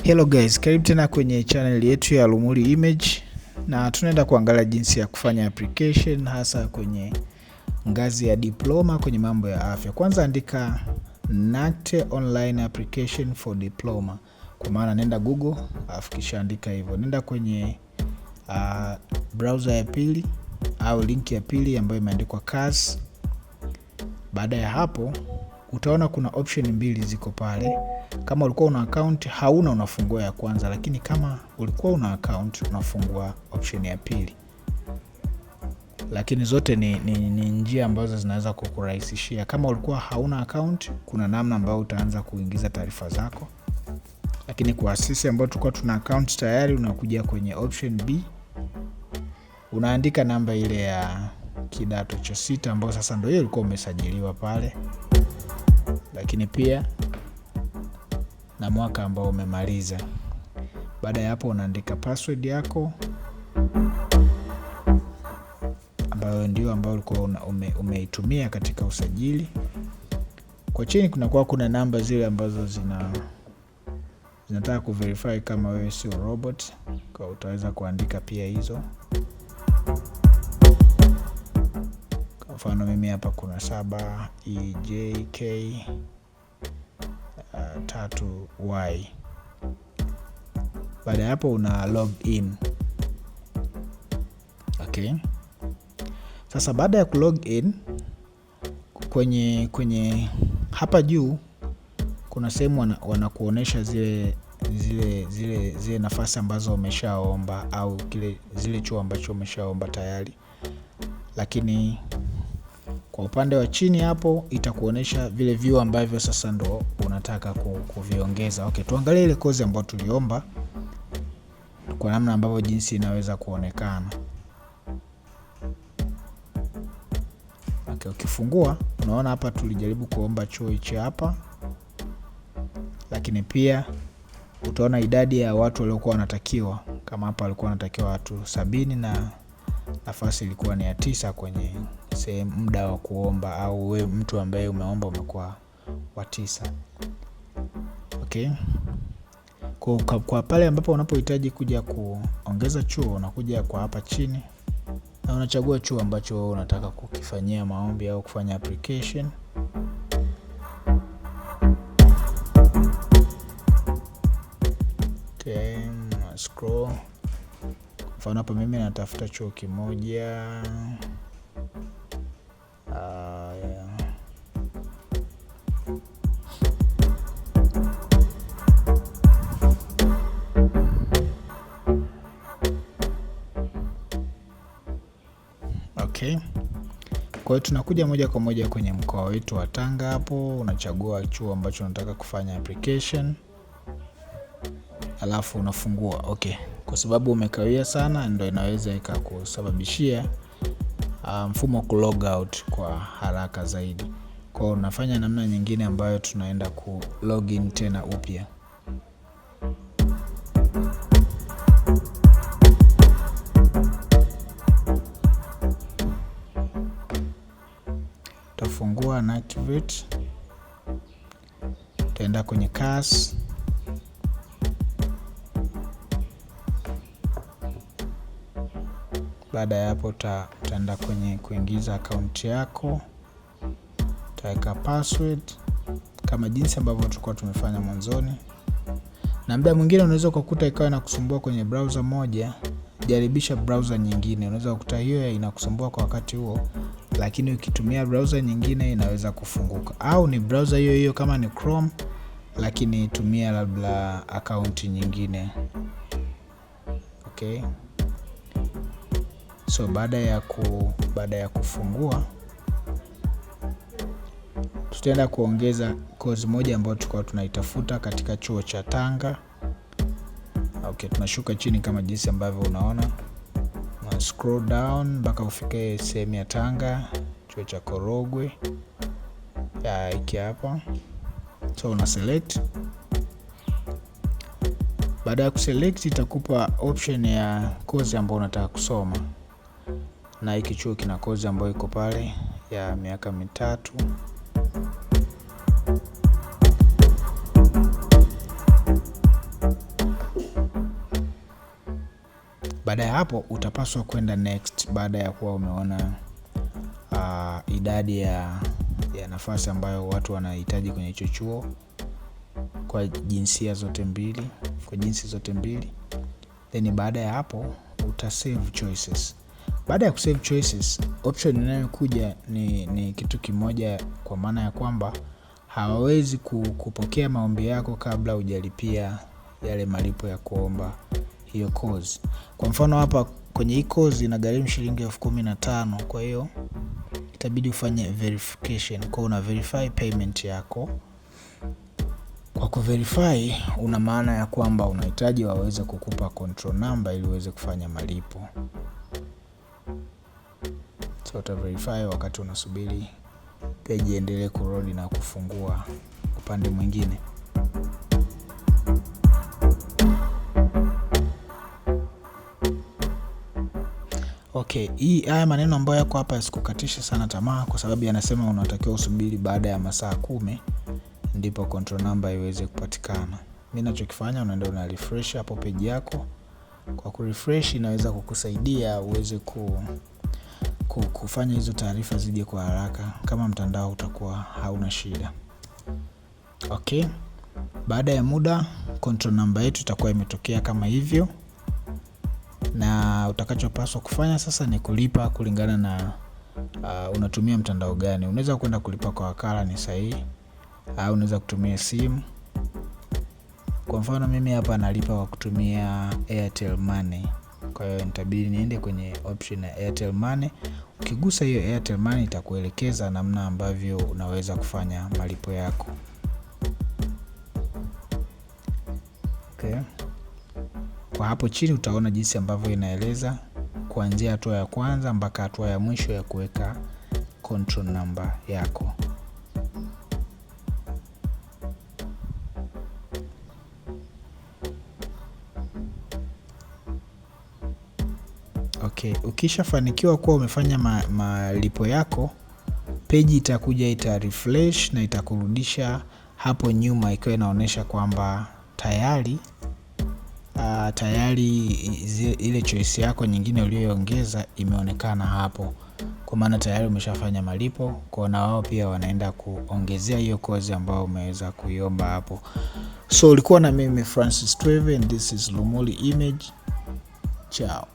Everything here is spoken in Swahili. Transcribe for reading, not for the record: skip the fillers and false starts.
Hello guys, karibu tena kwenye channel yetu ya Lumuli Image, na tunaenda kuangalia jinsi ya kufanya application hasa kwenye ngazi ya diploma kwenye mambo ya afya. Kwanza andika NACTE online application for diploma. Kwa maana nenda Google, afu kisha andika hivyo. Nenda kwenye browser ya pili au link ya pili ambayo imeandikwa CAS. Baada ya hapo utaona kuna option mbili ziko pale. Kama ulikuwa una account hauna, unafungua ya kwanza, lakini kama ulikuwa una account unafungua option ya pili. Lakini zote ni njia ambazo zinaweza kukurahisishia. Kama ulikuwa hauna account, kuna namna ambayo utaanza kuingiza taarifa zako. Lakini kwa sisi ambao tulikuwa tuna account tayari, unakuja kwenye option B. Unaandika namba ile ya kidato cha 6 ambayo sasa ndio hiyo ulikuwa umesajiliwa pale. Lakini pia na mwaka ambao umemaliza. Baada ya hapo unaandika password yako ambayo ndio ambayo ulikuwa umeitumia katika usajili. Kwa chini kuna namba zile ambazo zinataka kuverify kama wewe sio robot. Kwa utaweza kuandika pia hizo. Kwa mfano mimi hapa kuna 7 EJK 3Y. Baada ya hapo una log in. Okay. Sasa baada ya kulog in, kwenye hapa juu kuna sehemu wanakuonesha zile nafasi ambazo umeshaomba au zile chuo ambacho umeshaomba tayari. Lakini kwa upande wa chini hapo itakuonesha vile vyuo ambavyo sasa ndo unataka kuviongeza. Okay, tuangalie ile kozi ambayo tuliomba kwa namna ambavyo jinsi inaweza kuonekana. Okay, ukifungua unaona hapa tulijaribu kuomba chuo hichi hapa. Lakini pia utaona idadi ya watu waliokuwa wanatakiwa. Kama hapa walikuwa wanatakiwa watu 70 na nafasi ilikuwa ni ya 9 kwenye sehemu muda wa kuomba, au wewe mtu ambaye umeomba umekuwa wa 9. Okay. Kwa pale ambapo unapohitaji kuja kuongeza chuo, unakuja kwa hapa chini na unachagua chuo ambacho unataka kukifanyia maombi au kufanya application. Okay, scroll. Mfano hapa mimi natafuta chuo kimoja. Yeah. Okay. Kwa hiyo tunakuja moja kwa moja kwenye mkoa wetu wa Tanga hapo, unachagua chuo ambacho unataka kufanya application. Alafu unafungua. Okay. Kwa sababu umekawia sana ndio inaweza ikakusababishia mfumo ku log out kwa haraka zaidi. Kwa hiyo unafanya namna nyingine ambayo tunaenda ku login tena upya. Utafungua na activate. Utaenda kwenye CAS. Baada ya hapo utaenda kwenye kuingiza akaunti yako. Utaweka password kama jinsi ambavyo tulikuwa tumefanya mwanzoni. Na muda mwingine unaweza kukuta ikawa inakusumbua kwenye browser moja, jaribisha browser nyingine. Unaweza kukuta hiyo inakusumbua kwa wakati huo, lakini ukitumia browser nyingine inaweza kufunguka. Au ni browser hiyo hiyo kama ni Chrome, lakini tumia labda akaunti nyingine. Okay. So baada ya kufungua tutaenda kuongeza kozi moja ambayo tulikuwa tunaitafuta katika chuo cha Tanga. Okay, tunashuka chini kama jinsi ambavyo unaona. Na scroll down mpaka ufike sehemu ya Tanga, chuo cha Korogwe. Ya hiki hapa. So una select. Baada ya kuselect itakupa option ya kozi ambayo unataka kusoma. Na hiki chuo kina kozi ambayo iko pale ya miaka 3. Baada ya hapo utapaswa kwenda next, baada ya kuwa umeona idadi ya nafasi ambayo watu wanahitaji kwenye hicho chuo kwa jinsi zote mbili. Then baada ya hapo uta save choices. Baada ya kusave choices, option inayokuja ni kitu kimoja, kwa maana ya kwamba hawawezi kupokea maombi yako kabla hujalipia yale malipo ya kuomba hiyo course. Kwa mfano hapa kwenye hii course inagharimu shilingi 15,000, kwa hiyo itabidi ufanye verification. Kwa una verify payment yako. Kwa kuverify una maana ya kwamba unahitaji waweze kukupa control number ili uweze kufanya malipo. So uta verify wakati unasubiri page iendelee kurudi na kufungua upande mwingine. Okay, haya maneno ambayo yako hapa yasikukatishe sana tamaa, kwa sababu yanasema unatakiwa usubiri baada ya masaa 10 ndipo control number iweze kupatikana. Mimi ninachokifanya, unaenda una refresh hapo page yako. Kwa kurefresh inaweza kukusaidia uweze kufanya hizo taarifa zije kwa haraka kama mtandao utakuwa hauna shida. Okay, baada ya muda control number yetu itakuwa imetokea kama hivyo, na utakachopaswa kufanya sasa ni kulipa kulingana na unatumia mtandao gani. Unaweza kwenda kulipa kwa wakala, ni sahihi, au unaweza kutumia simu. Kwa mfano mimi hapa nalipa kwa kutumia Airtel Money. Kwa hiyo nitabidi niende kwenye option ya Airtel Money. Ukigusa hiyo Airtel Money itakuelekeza namna ambavyo unaweza kufanya malipo yako. Okay. Kwa hapo chini utaona jinsi ambavyo inaeleza kuanzia hatua ya kwanza mpaka hatua ya mwisho ya kuweka control number yako. Okay, ukishafanikiwa kuwa umefanya malipo yako, page itakuja, ita refresh na itakurudisha hapo nyuma ikiwa inaonyesha kwamba tayari ile choice yako nyingine uliyoongeza imeonekana hapo, kwa maana tayari umeshafanya malipo. Kwa na wao pia wanaenda kuongezea hiyo course ambayo umeweza kuiomba hapo. So ulikuwa na mimi Francis Tweve and this is Lumuli Image. Ciao.